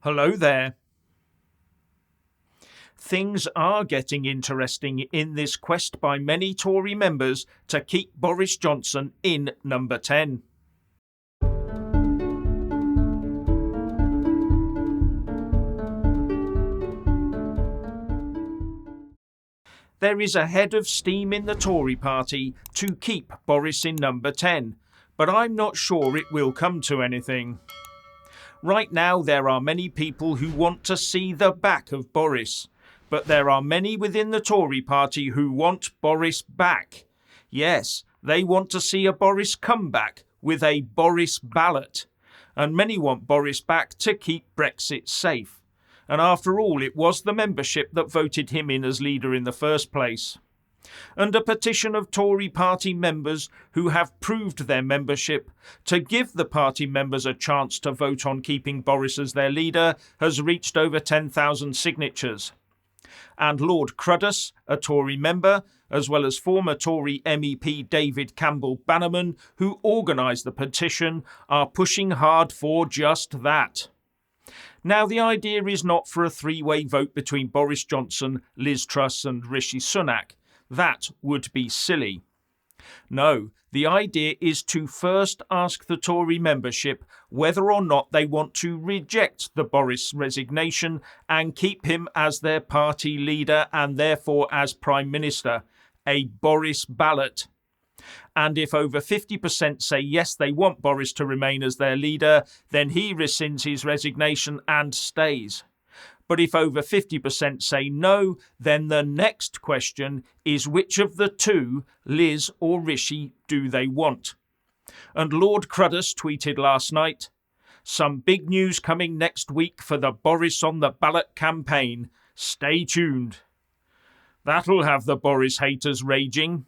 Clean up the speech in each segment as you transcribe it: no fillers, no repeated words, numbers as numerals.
Hello there. Things are getting interesting in this quest by many Tory members to keep Boris Johnson in number 10. There is a head of steam in the Tory party to keep Boris in number 10, but I'm not sure it will come to anything. Right now there are many people who want to see the back of Boris, but there are many within the Tory party who want Boris back. Yes, they want to see a Boris comeback with a Boris ballot, and many want Boris back to keep Brexit safe. And after all, it was the membership that voted him in as leader in the first place. And a petition of Tory party members who have proved their membership to give the party members a chance to vote on keeping Boris as their leader has reached over 10,000 signatures. And Lord Cruddas, a Tory member, as well as former Tory MEP David Campbell-Bannerman, who organised the petition, are pushing hard for just that. Now, the idea is not for a three-way vote between Boris Johnson, Liz Truss and Rishi Sunak. That would be silly. No, the idea is to first ask the Tory membership whether or not they want to reject the Boris resignation and keep him as their party leader and therefore as Prime Minister, a Boris ballot. And if over 50% say yes, they want Boris to remain as their leader, then he rescinds his resignation and stays. But if over 50% say no, then the next question is which of the two, Liz or Rishi, do they want? And Lord Cruddas tweeted last night, "Some big news coming next week for the Boris on the ballot campaign. Stay tuned." That'll have the Boris haters raging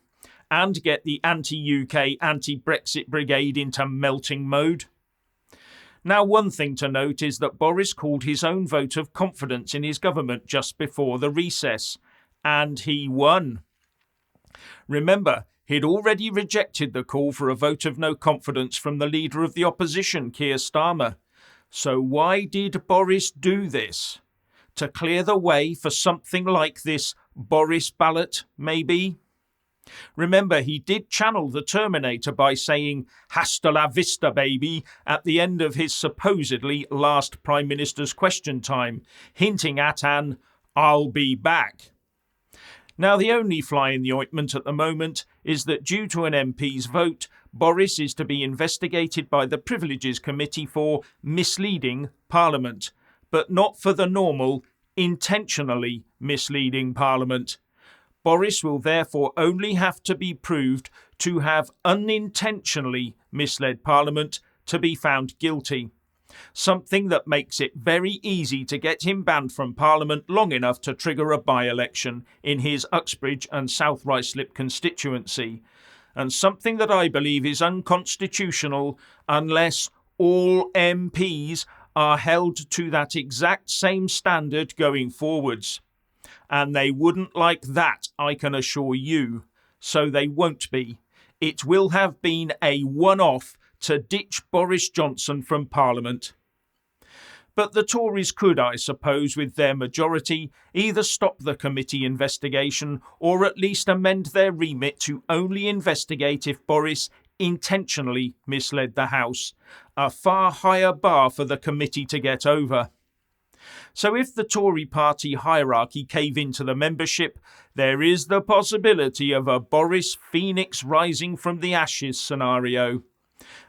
and get the anti-UK, anti-Brexit brigade into melting mode. Now, one thing to note is that Boris called his own vote of confidence in his government just before the recess, and he won. Remember, he'd already rejected the call for a vote of no confidence from the leader of the opposition, Keir Starmer. So why did Boris do this? To clear the way for something like this Boris ballot, maybe? Remember, he did channel the Terminator by saying "Hasta la vista, baby" at the end of his supposedly last Prime Minister's question time, hinting at an "I'll be back." Now, the only fly in the ointment at the moment is that due to an MP's vote, Boris is to be investigated by the Privileges Committee for misleading Parliament, but not for the normal, intentionally misleading Parliament. Boris will therefore only have to be proved to have unintentionally misled Parliament to be found guilty, something that makes it very easy to get him banned from Parliament long enough to trigger a by-election in his Uxbridge and South Ruislip constituency, and something that I believe is unconstitutional unless all MPs are held to that exact same standard going forwards. And they wouldn't like that, I can assure you. So they won't be. It will have been a one-off to ditch Boris Johnson from Parliament. But the Tories could, I suppose, with their majority, either stop the committee investigation or at least amend their remit to only investigate if Boris intentionally misled the House, a far higher bar for the committee to get over. So if the Tory party hierarchy cave into the membership, there is the possibility of a Boris Phoenix rising from the ashes scenario.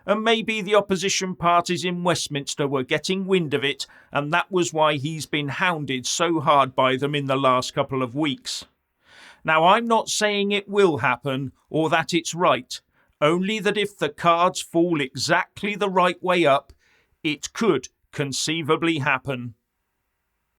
And maybe the opposition parties in Westminster were getting wind of it, and that was why he's been hounded so hard by them in the last couple of weeks. Now, I'm not saying it will happen or that it's right, only that if the cards fall exactly the right way up, it could conceivably happen.